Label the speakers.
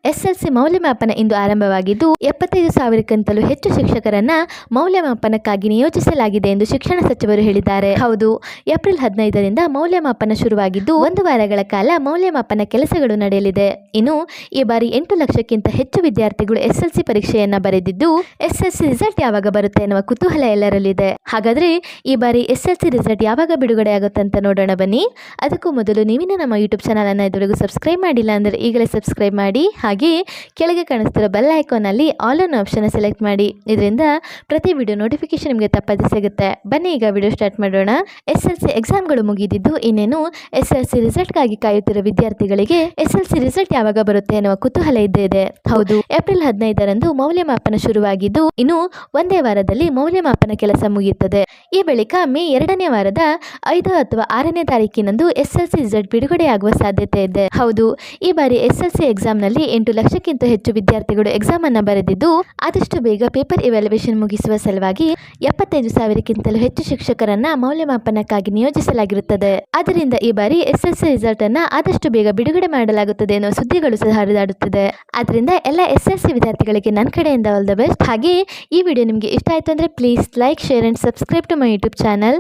Speaker 1: SLC ಮೌಲ್ಯಮಾಪನ ಇಂದು ಆರಂಭವಾಗಿದ್ದು 75,000ಕ್ಕಿಂತಲೂ ಹೆಚ್ಚು ಶಿಕ್ಷಕರನ್ನ ಮೌಲ್ಯಮಾಪನಕ್ಕಾಗಿ ನಿಯೋಜಿಸಲಾಗಿದೆ ಎಂದು ಶಿಕ್ಷಣ ಸಚಿವರು ಹೇಳಿದ್ದಾರೆ. ಹೌದು, ಏಪ್ರಿಲ್ 15ರಿಂದ ಮೌಲ್ಯಮಾಪನ ಶುರುವಾಗಿದ್ದು 1 ವಾರಗಳ ಕಾಲ ಮೌಲ್ಯಮಾಪನ ಕೆಲಸಗಳು ನಡೆಯಲಿದೆ. ಇನ್ನು ಈ ಬಾರಿ 8 ಲಕ್ಷಕ್ಕಿಂತ ಹೆಚ್ಚು ವಿದ್ಯಾರ್ಥಿಗಳು ಎಸ್ಎಲ್ಸಿ ಪರೀಕ್ಷೆಯನ್ನ ಬರೆದಿದ್ದು, ಎಸ್ಎಲ್ಸಿ ರಿಸಲ್ಟ್ ಯಾವಾಗ ಬರುತ್ತೆ ಎನ್ನುವ ಕುತೂಹಲ ಎಲ್ಲರಲ್ಲಿದೆ. ಹಾಗಾದ್ರೆ ಈ ಬಾರಿ ಎಸ್ಎಲ್ಸಿ ರಿಸಲ್ಟ್ ಯಾವಾಗ ಬಿಡುಗಡೆ ಆಗುತ್ತೆ ಅಂತ ನೋಡೋಣ ಬನ್ನಿ. ಅದಕ್ಕೂ ಮೊದಲು ನೀವಿನ ನಮ್ಮ ಯೂಟ್ಯೂಬ್ ಚಾನಲ್ ಅನ್ನು ಇದುವರೆಗೂ ಸಬ್ಸ್ಕ್ರೈಬ್ ಮಾಡಿಲ್ಲ ಅಂದರೆ ಈಗಲೇ ಸಬ್ಸ್ಕ್ರೈಬ್ ಮಾಡಿ. ಹಾಗೆ ಕೆಳಗೆ ಕಾಣಿಸ್ತಿರೋ ಬೆಲ್ ಐಕಾನ್ ಅಲ್ಲಿ ಆಲ್ ಆನ್ ಆಪ್ಷನ್ ಸೆಲೆಕ್ಟ್ ಮಾಡಿ. ಇದರಿಂದ ಪ್ರತಿ ವಿಡಿಯೋ ನೋಟಿಫಿಕೇಶನ್ ನಿಮಗೆ ತಪ್ಪದೇ ಸಿಗುತ್ತೆ. ಬನ್ನಿ ಈಗ ವಿಡಿಯೋ ಸ್ಟಾರ್ಟ್ ಮಾಡೋಣ. ಎಸ್ಎಲ್ಸಿ ಎಕ್ಸಾಮ್ಗಳು ಮುಗಿದಿದ್ದು ಇನ್ನೇನು ಎಸ್ಎಲ್ಸಿ ರಿಸಲ್ಟ್ಗಾಗಿ ಕಾಯುತ್ತಿರುವ ವಿದ್ಯಾರ್ಥಿಗಳಿಗೆ ಎಸ್ಎಲ್ಸಿ ರಿಸಲ್ಟ್ ಯಾವಾಗ ಬರುತ್ತೆ ಎನ್ನುವ ಕುತೂಹಲ ಇದ್ದೇ ಇದೆ. ಹೌದು, ಏಪ್ರಿಲ್ 15ರಂದು ಮೌಲ್ಯಮಾಪನ ಶುರುವಾಗಿದ್ದು ಇನ್ನು ಒಂದೇ ವಾರದಲ್ಲಿ ಮೌಲ್ಯಮಾಪನ ಕೆಲಸ ಮುಗಿಯುತ್ತದೆ. ಈ ಬಳಿಕ ಮೇ 2ನೇ ವಾರದ 5 ಅಥವಾ 6ನೇ ತಾರೀಕಿನಂದು ಎಸ್ಎಲ್ಸಿ ರಿಸಲ್ಟ್ ಬಿಡುಗಡೆಯಾಗುವ ಸಾಧ್ಯತೆ ಇದೆ. ಹೌದು, ಈ ಬಾರಿ ಎಸ್ಎಲ್ಸಿ ಎಕ್ಸಾಮ್ ನಲ್ಲಿ 8 ಲಕ್ಷಕ್ಕಿಂತ ಹೆಚ್ಚು ವಿದ್ಯಾರ್ಥಿಗಳು ಎಕ್ಸಾಮ್ ಅನ್ನ ಬರೆದಿದ್ದು ಆದಷ್ಟು ಬೇಗ ಪೇಪರ್ ಇವ್ಯಾಲ್ಯೂಯೇಷನ್ ಮುಗಿಸುವ ಸಲುವಾಗಿ 75,000ಕ್ಕಿಂತಲೂ ಹೆಚ್ಚು ಶಿಕ್ಷಕರನ್ನ ಮೌಲ್ಯಮಾಪನಕ್ಕಾಗಿ ನಿಯೋಜಿಸಲಾಗಿರುತ್ತದೆ. ಆದ್ದರಿಂದ ಈ ಬಾರಿ ಎಸ್ಎಲ್ಸಿ ರಿಸಲ್ಟ್ ಅನ್ನ ಆದಷ್ಟು ಬೇಗ ಬಿಡುಗಡೆ ಮಾಡಲಾಗುತ್ತದೆ ಎನ್ನುವ ಸುದ್ದಿಗಳು ಸಹ ಹರಿದಾಡುತ್ತಿದೆ. ಆದ್ರಿಂದ ಎಲ್ಲ ಎಸ್ಎಲ್ಸಿ ವಿದ್ಯಾರ್ಥಿಗಳಿಗೆ ನನ್ನ ಕಡೆಯಿಂದ ಆಲ್ ದ ಬೆಸ್ಟ್. ಹಾಗೆ ಈ ವಿಡಿಯೋ ನಿಮಗೆ ಇಷ್ಟ ಆಯ್ತು ಅಂದ್ರೆ please like, share and subscribe to my YouTube channel.